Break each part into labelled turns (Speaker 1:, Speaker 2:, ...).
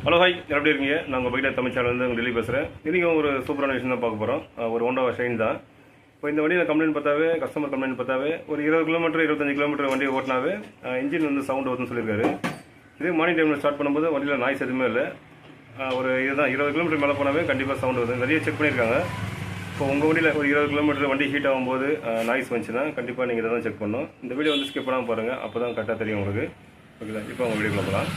Speaker 1: Hello hi, எப்படி இருக்கீங்க? நான் உங்கள் பைக்கில் தமிழ் சேனல் உங்கள் டெல்லி பேசுகிறேன். இன்றைக்கும் ஒரு சூப்பரான விஷயம் தான் பார்க்க போகிறோம். ஒரு ஹோண்டா ஷைன் தான். இப்போ இந்த வண்டியில் கம்ப்ளைண்ட் பார்த்தாவே, கஸ்டமர் கம்ப்ளைண்ட் பார்த்தாவே ஒரு 20 கிலோமீட்டர் 25 கிலோமீட்டர் வண்டியை ஓட்டினாவே இன்ஜின் வந்து சவுண்ட் வருதுன்னு சொல்லியிருக்காரு. இதே மார்னிங் டைமில் ஸ்டார்ட் பண்ணும்போது வண்டியில் நாய்ஸ் எதுவுமே இல்லை. ஒரு இதுதான் 20 கிலோமீட்டர் மேலே போனாவே கண்டிப்பாக சவுண்ட் வருது. நிறைய செக் பண்ணியிருக்காங்க. இப்போ உங்கள் வண்டியில் ஒரு 20 கிலோமீட்டர் வண்டி ஹீட் ஆகும்போது நாய்ஸ் வந்துச்சுன்னா கண்டிப்பாக நீங்கள் இதை தான் செக் பண்ணணும். இந்த வீடியோ வந்து ஸ்கிப் பண்ணாமல் பாருங்கள், அப்போ தான் கரெக்டாக தெரியும் உங்களுக்கு. ஓகே, இப்போ உங்கள் வீடியோக்குள்ள போகலாம்.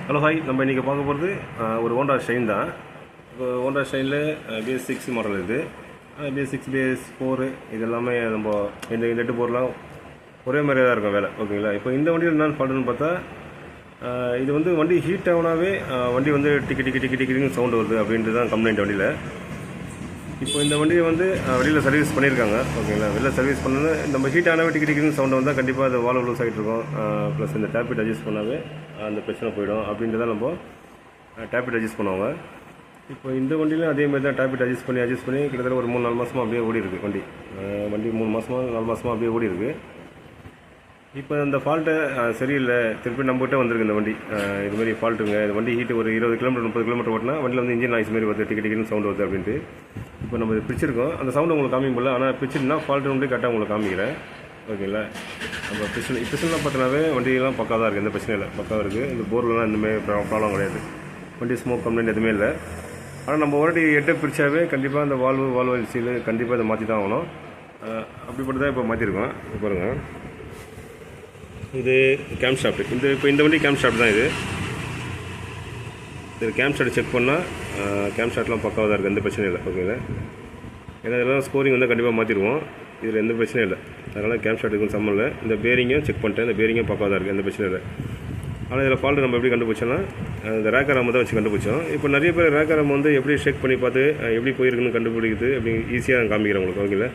Speaker 1: ஹலோ ஹாய், நம்ம இன்றைக்கி பார்க்க போகிறது ஒரு ஹோண்டா ஷைன் தான். இப்போ ஹோண்டா ஷைனில் BS6 மாடல் இருக்குது. BS6 BS4 இது எல்லாமே நம்ம இந்த 8 போர்லாம் ஒரே மாதிரியாக தான் இருக்கும் வேலை. ஓகேங்களா? இப்போ இந்த வண்டியில் என்னென்னு ஃபால்ட்டுன்னு பார்த்தா, இது வந்து வண்டி ஹீட் ஆகுனாவே வண்டி வந்து டிக்கி டிக்கி டிக்கி டிக்கின்னு சவுண்டு வருது அப்படின்ட்டு தான் கம்ப்ளைண்ட் வண்டியில். இப்போ இந்த வண்டியை வந்து வெளியில் சர்வீஸ் பண்ணியிருக்காங்க. ஓகேங்களா? வெளியில் சர்வீஸ் பண்ணது நம்ம ஹீட் ஆனாவே டிக்கி டிக்கின்னு சவுண்டு வந்தால் கண்டிப்பாக அது வால்வு லூஸ் ஆகிட்டு இருக்கும். ப்ளஸ் இந்த டேப்பிட் அட்ஜஸ்ட் பண்ணாவே அந்த பிரச்சனை போயிடும் அப்படின்ட்டு தான் நம்ம டேப்பிட் அட்ஜஸ்ட் பண்ணுவாங்க. இப்போ இந்த வண்டியிலும் அதேமாதிரி தான் டேப்பிட் அட்ஜஸ்ட் பண்ணி கிட்டத்தட்ட ஒரு 3-4 மாதமாக அப்படியே ஓடி இருக்குது வண்டி 3 மாதமாக 4 மாதமாக அப்படியே ஓடி இருக்குது. இப்போ இந்த ஃபால்ட்டை சரியில்லை, திருப்பி நம்மகிட்ட வந்திருக்கு இந்த வண்டி. இதுமாரி ஃபால்ட்டுங்க, இந்த வண்டி ஹீட்டு ஒரு 20 கிலோமீட்டர் 30 கிலோமீட்டர் ஓட்டினா வண்டியில் வந்து இன்ஜின் நாய்ஸ் மாதிரி வருது, டிக்கெட்டுன்னு சவுண்ட் வருது அப்படின்ட்டு. இப்போ நம்ம பிரிச்சிருக்கோம், அந்த சவுண்டு உங்களுக்கு காமிக்க முடியல. ஆனால் பிரிச்சுன்னா ஃபால்ட்டு வந்து கரெக்டாக உங்களுக்கு காமிக்கிறேன். ஓகேங்களா? நம்ம பிரிச்சலாம் பார்த்தினாவே வண்டியெல்லாம் பக்காக தான் இருக்குது, எந்த பிரச்சனையும் இல்லை, பக்காவாக இருக்குது. இந்த போர்லாம் எதுவுமே ப்ராப்ளம் கிடையாது. வண்டி ஸ்மோக் கம்ப்ளைண்ட் எதுவுமே இல்லை. ஆனால் நம்ம ஒரு எட்டை பிரித்தாவே கண்டிப்பாக அந்த வால்வு சீலு கண்டிப்பாக இதை மாற்றி தான் ஆகணும். அப்படிப்பட்டு தான் இப்போ மாற்றிருக்கோம். இப்போ பாருங்கள், இது கேம் ஷாஃப்ட். இப்போ இந்த வண்டி கேம் ஷாஃப்ட் தான். இது கேம் ஷாஃப்ட் செக் பண்ணால் கேம் ஷாஃப்ட்லாம் பக்காவாக தான் இருக்குது, எந்த பிரச்சனையும் இல்லை. ஓகேங்களா? ஏன்னா இதெல்லாம் ஸ்கோரிங் வந்து கண்டிப்பாக மாற்றிடுவோம், இதில் எந்த பிரச்சனையும் இல்லை. அதனால் கேம் ஷாஃப்ட்டுக்கும் சம்மந்தம் இல்லை. இந்த பேரிங்கும் செக் பண்ணிட்டேன், இந்த பேரிங்கும் பக்காவாக தான் இருக்குது, எந்த பிரச்சனையும் இல்லை. ஆனால் இதில் ஃபால்ட்டு நம்ம எப்படி கண்டுபிடிச்சோன்னா, இந்த ரேக்கராம் தான் வச்சு கண்டுபிடிச்சோம். இப்போ நிறைய பேர் ரேக்கராம் வந்து எப்படி ஷேக் பண்ணி பார்த்து எப்படி போயிருக்குன்னு கண்டுபிடிக்குது அப்படி ஈஸியாக நான் காமிக்கிறேன் உங்களுக்கு. ஓகேங்களா?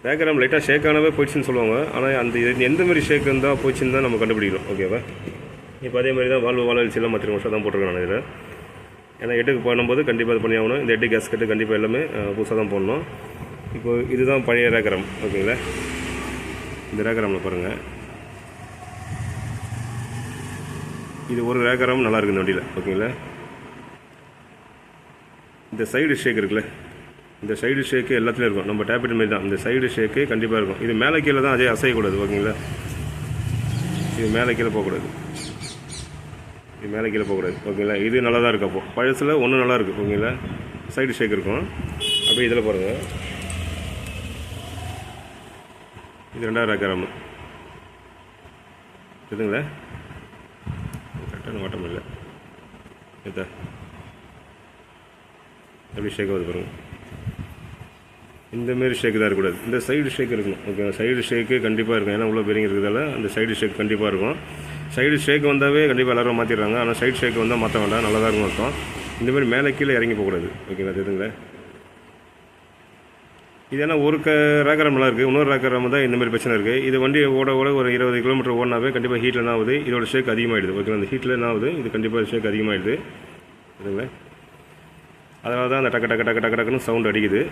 Speaker 1: ரேக்கராம் லைட்டாக ஷேக் ஆனவே போயிடுச்சுன்னு சொல்லுவாங்க. ஆனால் அந்த எந்த மாதிரி ஷேக் இருந்தால் போயிடுச்சுன்னு தான் நம்ம கண்டுபிடிக்கிறோம். ஓகேவா? இப்போ அதே மாதிரி தான் வால்வு எல்லாம் மாற்றிருக்கோம், வருஷம் தான் போட்டிருக்கேன் நான் இதில். ஏன்னா எட்டுக்கு பண்ணும்போது கண்டிப்பாக இது பண்ணி ஆகணும். இந்த எட்டு கேஸ்கெட்டு கண்டிப்பாக எல்லாமே புதுசாக தான் போடணும். இப்போது இதுதான் பழைய ரேக்கரம். ஓகேங்களா? இந்த ரேக்கரமில் பாருங்கள், இது ஒரு ரேக்கரம் நல்லா இருக்குது இந்த வண்டியில். ஓகேங்களா? இந்த சைடு ஷேக் இருக்குல்ல, இந்த சைடு ஷேக்கு எல்லாத்துலேயும் இருக்கும். நம்ம டேப்பிட் மாரி தான் இந்த சைடு ஷேக்கு கண்டிப்பாக இருக்கும். இது மேலே கீழே தான் அதே அசையக்கூடாது. ஓகேங்களா? இது மேலே கீழே போகக்கூடாது, இது மேலே கீழே போகக்கூடாது. ஓகேங்களா? இது நல்லா தான் இருக்குது. அப்போது பழசில் ஒன்று நல்லா இருக்குது. ஓகேங்களா? சைடு ஷேக் இருக்கும். அப்படியே இதில் பாருங்கள், இது 2வது ரேக்கரம் இதுங்களா, கரெக்டான மாட்டம் இல்லை. இதா எப்படி ஷேக் ஆகுது பாருங்கள். இந்தமாரி ஷேக்கு தான் இருக்கக்கூடாது, இந்த சைடு ஷேக் இருக்கணும். ஓகே, சைடு ஷேக்கு கண்டிப்பாக இருக்கும். ஏன்னா உள்ள பெரிங்க இருக்கிறதால அந்த சைடு ஷேக் கண்டிப்பாக இருக்கும். சைடு ஷேக் வந்தாவே கண்டிப்பாக எல்லோரும் மாற்றிடுறாங்க. ஆனால் சைடு ஷேக் வந்தால் மாற்ற வேண்டாம், நல்லா தான் இருக்கும் அர்த்தம். இந்தமாரி மேலே கீழே இறங்கி போகக்கூடாது. ஓகேங்களா? தெரியுதுங்களா? இது ஏன்னா ஒரு ரேக்கரம் நல்லா இருக்குது, இன்னொரு ரேக்கரம் தான் இந்தமாரி பிரச்சனை இருக்குது. இது வண்டி ஓட ஒரு 20 கிலோமீட்டர் ஓடினாவே கண்டிப்பாக ஹீட்டில் என்ன ஆகுது, இதோட ஷேக் அதிகமாகிடுது. ஓகேங்களா? அந்த ஹீட்டில் என்ன ஆகுது, இது கண்டிப்பாக ஷேக் அதிகமாகிடுது. சரிங்களா? அதனால தான் அந்த டக்கு டக்கு டக்கு டக்கு டக்குன்னு சவுண்ட் அடிக்குது.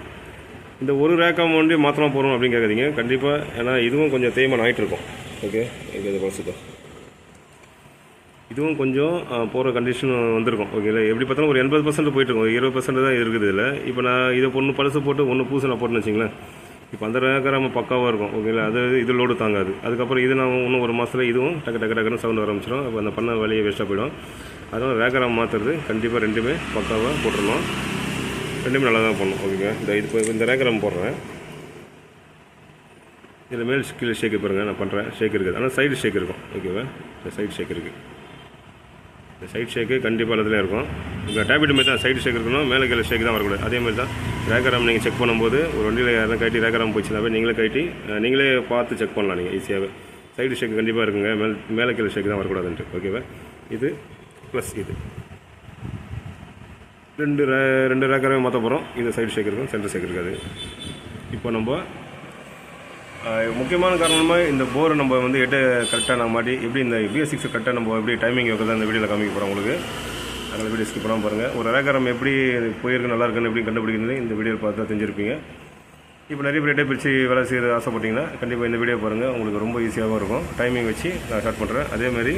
Speaker 1: இந்த ஒரு ரேக்கம் வண்டி மாத்திரம் போகிறோம் அப்படின்னு கேட்குறீங்க கண்டிப்பாக. ஏன்னா இதுவும் கொஞ்சம் தேய்மானம் ஆகிட்டு இருக்கும். ஓகே, இது பழசுக்கும் இதுவும் கொஞ்சம் போகிற கண்டிஷன் வந்திருக்கும். ஓகேங்களா? எப்படி பார்த்தாலும் ஒரு 80% போயிட்டுருக்கும், 20% தான் இருக்குது இதில். இப்போ நான் இதை ஒன்று பழசு போட்டு ஒன்று பூசு நான் போட்டுன்னு வச்சிங்களேன், இப்போ அந்த ரேக்கராம பக்காவாக இருக்கும். ஓகேங்களா? அது இது லோடு தாங்காது. அதுக்கப்புறம் இது நான் இன்னும் ஒரு மாதத்தில் இதுவும் டக்கு டக்கு டக்குன்னு சவுண்ட் ஆரம்பிச்சிடும். அப்போ அந்த பண்ண வேலையை வேஸ்ட்டாக போயிடும். அதனால் ரேக்கராம மாற்றுறது கண்டிப்பாக ரெண்டுமே பக்காவாக போட்டுடணும், ரெண்டுமே நல்லா தான் பண்ணணும். ஓகேங்க? இந்த ரேக்கரம் போடுறேன். இதில் மேல் கீழே ஷேக் பாருங்கள், நான் பண்ணுறேன், ஷேக் இருக்குது. ஆனால் சைடு ஷேக் இருக்கும். ஓகேவா? இந்த சைடு ஷேக் இருக்குது, இந்த சைடு ஷேக்கு கண்டிப்பாக எல்லாத்துலேயும் இருக்கும். இப்போ டேபிட் மாதிரி தான் சைடு ஷேக் இருக்கணும், மேலே கீழே ஷேக் தான் வரக்கூடாது. அதே மாதிரி தான் ரேக்கரம் நீங்கள் செக் பண்ணும்போது ஒரு வண்டியில் யாரும் கட்டி ரேக்கரம் போச்சுனாவே நீங்களே கட்டி நீங்களே பார்த்து செக் பண்ணலாம் நீங்கள் ஈஸியாகவே. சைடு ஷேக் கண்டிப்பாக இருக்குங்க, மேலே கீழே ஷேக் தான் வரக்கூடாதுன்ட்டு. ஓகேவா? இது ப்ளஸ் இது ரெண்டு ரேக்கரவே மாற்ற போகிறோம். இது சைடு ஷேக் இருக்கும், சென்டர் ஷேக் இருக்காது. இப்போ நம்ம முக்கியமான காரணமாக இந்த போரை நம்ம வந்து கரெக்டாக நம்ம மாட்டி எப்படி இந்த BS6 கரெக்டாக நம்ம எப்படி டைமிங் வைக்கிறதா இந்த வீடியோவில் காமிக்க போகிறோம் உங்களுக்கு. அதனால் வீடியோ ஸ்கிப் பண்ணாமல் பாருங்கள். ஒரு ரேக்கரம் எப்படி போயிருக்கு நல்லா இருக்குன்னு எப்படி கண்டுபிடிக்கிறது இந்த வீடியோவில் பார்த்து தெரிஞ்சிருப்பீங்க. இப்போ நிறைய பேர் பிரித்து வேலை செய்ய ஆசைப்பட்டீங்கன்னா கண்டிப்பாக இந்த வீடியோ பாருங்கள், உங்களுக்கு ரொம்ப ஈஸியாகவும் இருக்கும். டைமிங் வச்சு நான் ஸ்டார்ட் பண்ணுறேன். அதேமாதிரி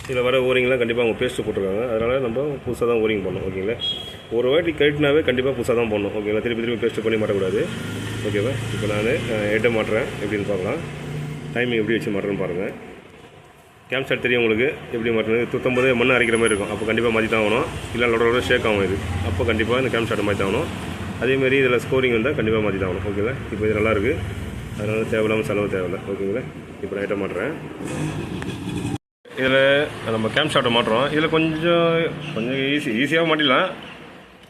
Speaker 1: இதில் வர ஓரிங்லாம் கண்டிப்பாக அவங்க பேஸ்ட்டு போட்டிருக்காங்க. அதனால் நம்ம புதுசாக தான் ஓரிங் பண்ணணும். ஓகேங்களா, ஒரு வாட்டி கழட்டினாவே கண்டிப்பாக புதுசாக தான் பண்ணணும். ஓகேங்களா, திருப்பி பேஸ்ட்டு பண்ணி மாட்டக்கூடாது. ஓகேவா, இப்போ நான் ஹெட்டை மாட்டுறேன் எப்படின்னு பார்க்கலாம். டைமிங் எப்படி வச்சு மாட்டுறேன்னு பாருங்கள். கேம் ஷாட் தெரியும் உங்களுக்கு எப்படி மாட்டுறது. துத்தும்போது மண் அரைக்கிற மாதிரி இருக்கும். அப்போ கண்டிப்பாக மாற்றி தான் ஆகணும். இல்லை லோட ஷேக் ஆகும் இது. அப்போ கண்டிப்பாக இந்த கேம் ஷாட்டை மாற்றி தான் ஆகணும். அதேமாரி இதில் ஸ்கோரிங் வந்தால் கண்டிப்பாக மாற்றி தான் ஆகணும். ஓகேங்களா, இப்போ இது நல்லாயிருக்கு. அதனால் தேவையில்லாமல் செலவு தேவையில்லை. ஓகேங்களா, இப்போ நான் ஹெட்டை மாட்டுறேன். இதில் நம்ம கேம் ஷாட்டை மாட்டுறோம். இதில் கொஞ்சம் ஈஸியாக மாட்டிடலாம்.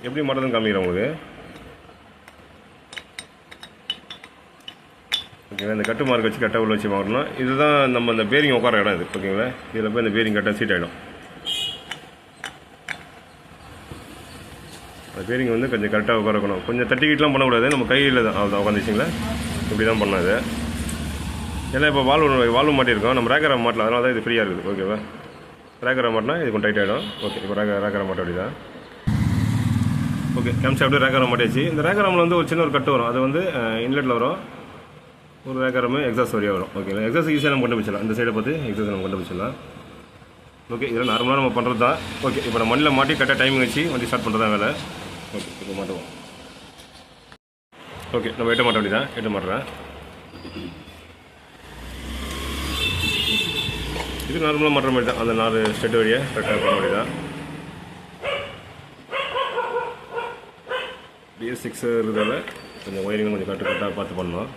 Speaker 1: எப்படி மாட்டுறதுன்னு காமிக்கிறேன் உங்களுக்கு. ஓகேங்களா, இந்த கட்டு மார்க் வச்சு கட்டை உள்ள வச்சு மாட்டணும். இதுதான் நம்ம இந்த பேரிங் உட்கார இடம் இது. ஓகேங்களா, இதில் போய் இந்த பேரிங் கட்ட சீட் ஆகிடும். அந்த பேரிங் வந்து கொஞ்சம் கரெக்டாக உட்காரக்கணும். கொஞ்சம் தட்டிக்கிட்டுலாம் பண்ணக்கூடாது. நம்ம கையில் தான் அவ்வளோ உட்காந்துச்சிங்களா, இப்படி தான் பண்ணாது. ஏன்னா இப்போ வால்வு மாட்டியிருக்கோம். நம்ம ரேக்கரை மாட்டலாம். அதனால தான் இது ஃப்ரீயாக இருக்குது. ஓகேவா, ரேக்கரை மாட்டினா இது கொஞ்சம் டைட் ஆகிடும். ஓகே, இப்போ ரேக்கரை மாட்ட அப்படி தான். ஓகே, கேம்சா அப்படியே ரேக்கரை மாட்டியாச்சு. இந்த ரேக்கரமில் வந்து ஒரு சின்ன ஒரு கட்டு வரும். அது வந்து இன்லெட்டில் வரும். ஒரு ரேக்கரமே எக்ஸாஸ்ட் வழியாக வரும். ஓகேங்களா, எக்ஸாஸ்ட் ஈஸியாக நம்ம கண்டுபிடிச்சிடலாம். இந்த சைடை பார்த்து எக்ஸாஸ்ட் நம்ம கண்டுபிடிச்சிடலாம். ஓகே, இதெல்லாம் நார்மலாக நம்ம பண்ணுறது தான். ஓகே, இப்போ நம்ம மண்ணில் மாட்டி கரெக்டாக டைமிங் வச்சு வண்டி ஸ்டார்ட் பண்ணுறது தான் வேலை. ஓகே, இப்போ மாட்டுவோம். ஓகே, நம்ம எட்டு மாட்ட வேண்டியதான். எட்டு மாட்டுறேன். இது நார்மலாக மாட்டுற மாதிரி தான். அந்த 4 ஸ்டெட் வழியாக கரெக்டாக பண்ண வேண்டியதான். BS6 இருக்கிறதால கொஞ்சம் ஒயரிங் கொஞ்சம் கரெக்டாக பார்த்து பண்ணணும்.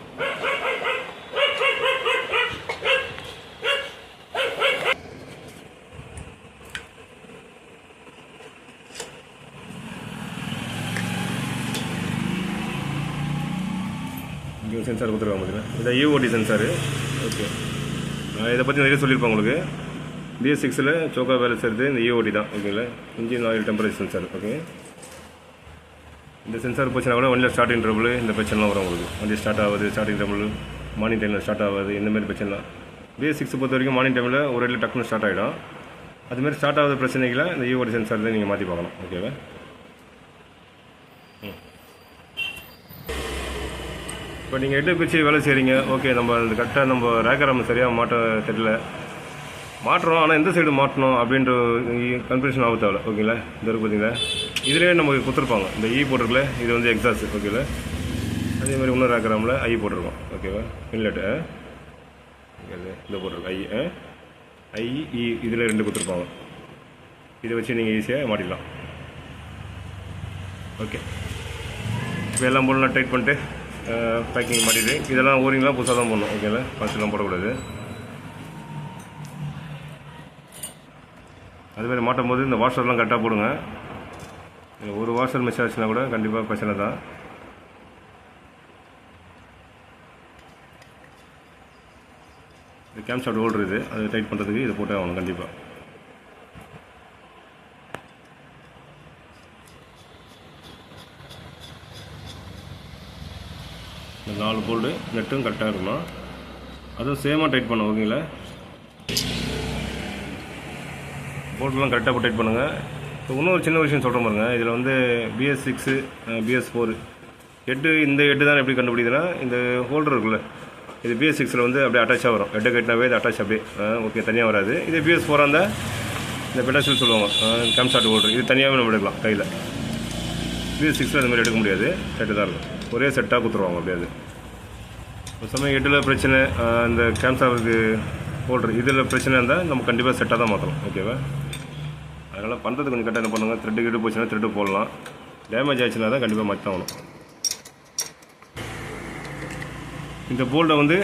Speaker 1: இங்கே சென்சார் கொடுத்துருக்காங்க பார்த்தீங்கன்னா. இதை EOD சென்சாரு. ஓகே, இதை பற்றி நிறைய சொல்லியிருப்பாங்க உங்களுக்கு. BS6 சோக்கா வேலை செய்கிறது இந்த EOD தான். ஓகேங்களா, engine oil temperature sensor. Okay, இந்த சென்சார் போச்சுன்னா கூட வண்டியில் ஸ்டார்டிங் ட்ரபிள் இந்த பிரச்சனைலாம் வரும் உங்களுக்கு. வண்டி ஸ்டார்ட் ஆகுது, ஸ்டார்டிங் ட்ரபிள், மார்னிங் டைமில் ஸ்டார்ட் ஆகாது, இந்தமாதிரி பிரச்சனைலாம். BS6 பொறுத்த வரைக்கும் மார்னிங் டைமில் ஒரு இடத்துல டக்குன்னு ஸ்டார்ட் ஆகிடும். அதுமாதிரி ஸ்டார்ட் ஆகாத பிரச்சனைகளை இந்த EOD சென்சாரில் நீங்கள் மாற்றி பார்க்கணும். ஓகேவா, இப்போ நீங்கள் ஹெட்டை பிரித்து வேலை செய்கிறீங்க. ஓகே, நம்ம அந்த கரெக்டாக நம்ம ரேக்கரை சரியாக மாட்ட தெரியல, மாட்டுறோம். ஆனால் எந்த சைடு மாட்டணும் அப்படின்ற கன்ஃபியூஷன் ஆக தேவை. ஓகேங்களா, இந்த இருக்குது பார்த்தீங்களா, இதுலேயே நமக்கு கொடுத்துருப்பாங்க. இந்த போட்டிருக்கல, இது வந்து எக்ஸாஸ்ட். ஓகேங்களா, அதேமாதிரி இன்னொரு ரேக்கராமில் போட்டிருக்கோம். ஓகேவா, இன்லெட்டு இந்த போட்டிருக்கோம். இதில் 2 கொடுத்துருப்பாங்க. இதை வச்சு நீங்கள் ஈஸியாக மாட்டிடலாம். ஓகே, இப்போ எல்லாம் போடலாம். டைட் பண்ணிட்டு பேக்கிங் மாட்டிட்டு இதெல்லாம் ஓரிங்லாம் புதுசாக தான் போடணும். ஓகேங்களா, ஃபஸ்ட்டுலாம் போடக்கூடாது. அதுமாதிரி மாட்டும் போது இந்த வாஷர்லாம் கரெக்டாக போடுங்க. ஒரு வாஷர் மிஸ் ஆச்சுன்னா கூட கண்டிப்பாக பிரச்சனை தான். இந்த கேம் ஷாட் ஹோல்டர் இது, அது டைட் பண்ணுறதுக்கு இதை போட்டே ஆகணும் கண்டிப்பாக. இந்த 4 போல்டு நெட்டும் கரெக்டாக இருக்கணும். அதுவும் சேமாக டைட் பண்ணும். ஓகேங்களா, போல்டெலாம் கரெக்டாக டைட் பண்ணுங்கள். இப்போ இன்னொரு சின்ன விஷயம் சொல்கிற பாருங்க. இதில் வந்து BS6 BS4 இந்த ஹெட்டு தான் எப்படி கண்டுபிடிக்குதுன்னா, இந்த ஹோல்டர் இருக்குல்ல, இது BS6 வந்து அப்படியே அட்டாச்சாக வரும். ஹெட்டை கட்டினாவே இது அட்டாச் அப்படியே. ஓகே, தனியாக வராது. இது BS4 இருந்தால் இந்த பெட்டாசில் சொல்லுவாங்க கேம் ஷாட் ஹோல்டர், இது தனியாகவே நம்ம எடுக்கலாம் கையில். BS6 அது மாதிரி எடுக்க முடியாது, செட்டு தான் இருக்கும். ஒரே செட்டாக கொடுத்துருவாங்க அப்படியாது. ஒரு சமயம் ஹெட்டில் பிரச்சனை, இந்த கேம் ஷாட்டுக்கு ஹோல்டர் இதில் பிரச்சனை இருந்தால் நம்ம கண்டிப்பாக செட்டாக தான் மாற்றணும். ஓகேவா, அதனால் பண்ணுறது கொஞ்சம் கரெக்டாக என்ன பண்ணுங்கள். த்ரெட்டு கிட்ட போச்சுன்னா த்ரெட்டு போடலாம். டேமேஜ் ஆச்சுன்னா தான் கண்டிப்பாக மாற்றி ஆகணும். இந்த போல்டை வந்து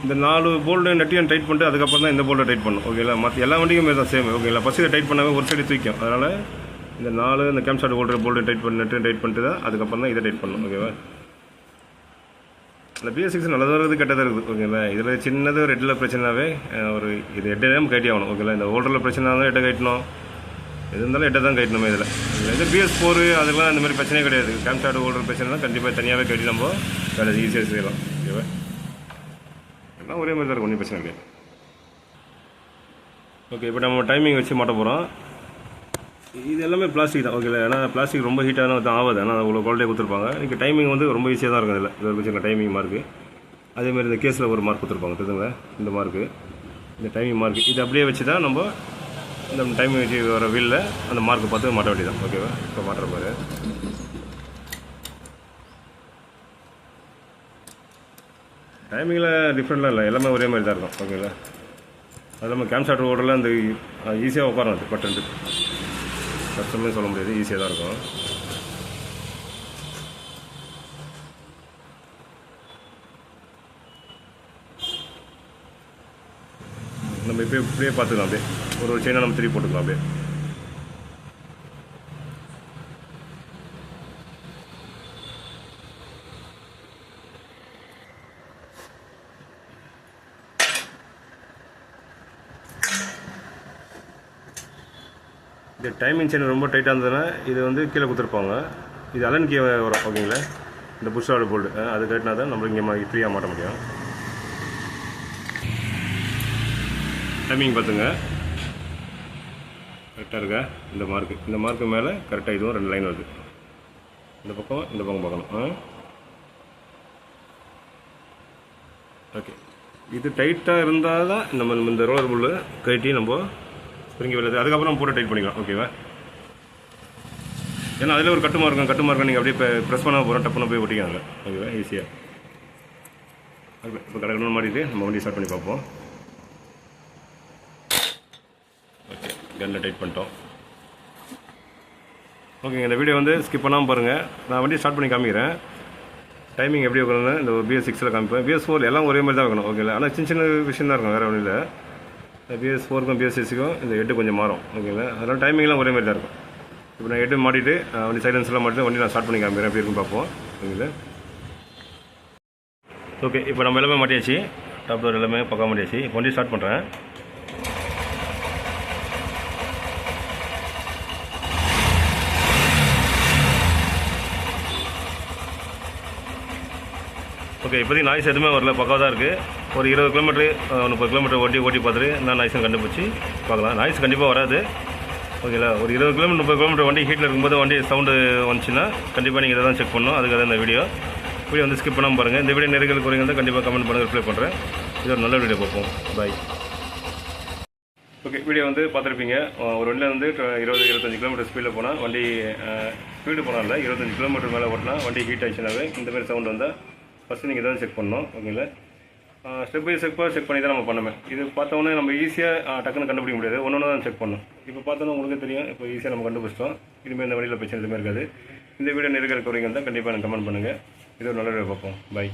Speaker 1: இந்த 4 போல்டு நெட்டையும் டைட் பண்ணிட்டு அதுக்கப்புறம் தான் இந்த போல்டை டைட் பண்ணணும். ஓகேங்களா, மற்ற எல்லா வண்டிக்கும் தான் சேம். ஓகேங்களா, ஃபஸ்ட்டு இதை டைட் பண்ணாவே ஒரு சைடு தூக்கும். அதனால் இந்த 4 இந்த கேம் ஷாட் ஹோல்டர் போல்டு டைட் பண்ணி நெட்டையும் டைட் பண்ணிட்டு தான் அதுக்கப்புறம் தான் இதை டைட் பண்ணணும். ஓகேவா, இந்த BS6 நல்லதாக இருக்குது, கெட்டதாக இருக்குது. ஓகேங்களா, இதில் சின்னது ஒரு ஹெட்டில் பிரச்சனைனாவே ஒரு இது ஹெட்டை தான் கட்டி ஆகணும். ஓகேங்களா, இந்த ஹோல்டரில் பிரச்சனை தான் ஹெட்டை கட்டணும். எது இருந்தாலும் ஹெட்டை தான் கட்டணுமே. இதில் இது BS4 அதெல்லாம் இந்த மாதிரி பிரச்சனையே கிடையாது. கேம் ஷாட் ஹோல்டர் பிரச்சனை தான் கண்டிப்பாக தனியாகவே கட்டி நம்ம வேலை ஈஸியாக செய்யலாம். ஓகேவா, எல்லாம் ஒரே மாதிரி தான் இருக்கும், ஒன்றும் பிரச்சனை கிடையாது. ஓகே, இப்போ நம்ம டைமிங் வச்சு மாட்ட போகிறோம். இது எல்லாமே பிளாஸ்டிக் தான். ஓகேங்களா, ஏன்னா பிளாஸ்டிக் ரொம்ப ஹீட்டாக தான் ஆகாது. ஆனால் அவ்வளோ குவாலிட்டியாக கொடுத்துருப்பாங்க. இன்றைக்கி டைமிங் வந்து ரொம்ப ஈஸியாக தான் இருக்கும். இதில் இது ஒரு வச்சுருக்க டைமிங் மார்க்கு. அதேமாதிரி இந்த கேஸில் ஒரு மார்க் கொடுத்துருப்பாங்க. தெரிஞ்சுங்களா, இந்த மார்க்கு, இந்த டைமிங் மார்க்கு இது அப்படியே வச்சு தான் நம்ம இந்த டைமிங் வச்சு வர வீலில் அந்த மார்க்கை பார்த்து மாட்ட வேண்டியதான். ஓகேவா? இப்போ மாட்டுற பாரு. டைமிங்கில் டிஃப்ரெண்ட்லாம் இல்லை, எல்லாமே ஒரே மாதிரி தான் இருக்கும். ஓகேங்களா? அது இல்லாமல் கேம்ப் ஸ்டார்டர் ஓடரில் அந்த ஈஸியாக உட்காரும். அது பட்டு கஷ்டமே சொல்ல முடியாது, ஈஸியாக தான் இருக்கும். நம்ம இப்படியே பார்த்துக்கலாம். அப்படியே ஒரு செயினாக நம்ம திருப்பி போட்டுக்கலாம். அப்படியே இது டைமிங் செயின் ரொம்ப டைட்டாக இருந்ததுன்னா இது வந்து கீழே கொடுத்துருப்பாங்க. இது அலன் கீ வரும். ஓகேங்களா? இந்த புஷ் ஆர்டர் போல்டு அது கட்டினா தான் நம்மளுக்கு இங்கே ஃப்ரீயாக மாட்ட முடியும். டைமிங் பார்த்துங்க, கரெக்டாக இருக்கா? இந்த மார்க்கு மேலே கரெக்டாக இதுவும் 2 லைன் வருது. இந்த பக்கம் பார்க்கணும். ஓகே, இது டைட்டாக இருந்தால் தான் நம்ம இந்த ரோலர் புல்லு கட்டி நம்ம ஸ்ப்ரிங்கி வெளியே அதுக்கப்புறம் போட்டு டைட் பண்ணிக்கலாம். ஓகேவா? ஏன்னா அதில் ஒரு கட்டுமா இருக்கும். நீங்கள் அப்படியே இப்போ ப்ரெஸ் பண்ண போகிறோம், டப்புன்னு போய் ஒட்டிக்காங்க. ஓகேவா? ஈஸியாக. ஓகே, இப்போ கடற்கரை மாட்டிட்டு நம்ம வண்டி ஸ்டார்ட் பண்ணி பார்ப்போம். ஓகே, கன்னில் டைட் பண்ணிட்டோம். ஓகேங்க, இந்த வீடியோ வந்து ஸ்கிப் பண்ணாமல் பாருங்கள். நான் வண்டி ஸ்டார்ட் பண்ணி காமிக்கிறேன். டைமிங் எப்படி வைக்கணும்னு இந்த BS6 காமிப்பேன். BS4 எல்லாம் ஒரே மாதிரி தான் வைக்கணும். ஓகேங்களா? ஆனால் சின்ன விஷயம் தான் இருக்கும், வேறு ஒன்றும் இல்லை. BS4க்கும் BS6க்கும் இந்த ஹெட்டு கொஞ்சம் மாறும். ஓகேங்களா? அதனால் டைமிங்லாம் ஒரே மாதிரி தான் இருக்கும். இப்போ நான் ஹெட்டு மாட்டிட்டு வண்டி சைலன்ஸ்லாம் மாட்டிட்டு வண்டி நான் ஸ்டார்ட் பண்ணி காமிக்கிறேன். எப்படி இருக்குன்னு பார்ப்போம். ஓகேங்களா? ஓகே, இப்போ நம்ம எல்லாமே மாட்டியாச்சு. டாப் டோர் எல்லாமே பக்கம் மாட்டியாச்சு. இப்போ வண்டி ஸ்டார்ட் பண்ணுறேன். ஓகே, இப்போதைக்கு நாய்ஸ் எதுவுமே வரல, பக்காவாக தான் இருக்குது. ஒரு 20 கிலோமீட்டரு 30 கிலோமீட்டர் ஓட்டி பார்த்துட்டு நான் நாய்ஸும் கண்டுபிடிச்சி பார்க்கலாம். நாய்ஸ் கண்டிப்பாக வராது. ஓகேங்களா? ஒரு 20 கிலோமீட்டர் 30 கிலோமீட்டர் வண்டி ஹீட்டில் இருக்கும்போது வண்டி சவுண்டு வந்துச்சுன்னா கண்டிப்பாக நீங்கள் இதை தான் செக் பண்ணணும். அதுக்காக தான் இந்த வீடியோ வந்து ஸ்கிப் பண்ணாமல் பாருங்கள். இந்த வீடியோ நிறைய குறைங்க தான் கண்டிப்பாக கமெண்ட் பண்ணுங்கள், ரிப்ளை பண்ணுறேன். இது ஒரு நல்ல வீடியோ பார்ப்போம். பாய். ஓகே, வீடியோ வந்து பார்த்துருப்பீங்க. ஒரு வண்டியில் வந்து 20-25 கிலோமீட்டர் ஸ்பீடில் போனால் வண்டி ஸ்பீடு போனால் இல்லை, 25 கிலோமீட்டர் மேலே ஓட்டினா வண்டி ஹீட் ஆகிடுச்சுனாவே இந்த மாதிரி சவுண்ட் வந்தால் ஃபஸ்ட்டு நீங்கள் தான் செக் பண்ணணும். ஓகேங்களா? ஸ்டெப் பை ஸ்டெப்பாக செக் பண்ணி தான் நம்ம பண்ணுவேன். இது பார்த்தோன்னே நம்ம ஈஸியாக டக்குன்னு கண்டுபிடிக்க முடியாது, ஒன்று தான் செக் பண்ணணும். இப்போ பார்த்தோன்னா உங்களுக்கு தெரியும், இப்போ ஈஸியாக நம்ம கண்டுபிடிச்சிட்டோம். இனிமேல் இந்த வழியில் பிரச்சனை எதுவுமே இருக்காது. இந்த வீடியோ நிறைய குறைங்க தான் கண்டிப்பாக எனக்கு கமெண்ட் பண்ணுங்கள். இது ஒரு நல்ல வீடியோ பார்ப்போம். பாய்.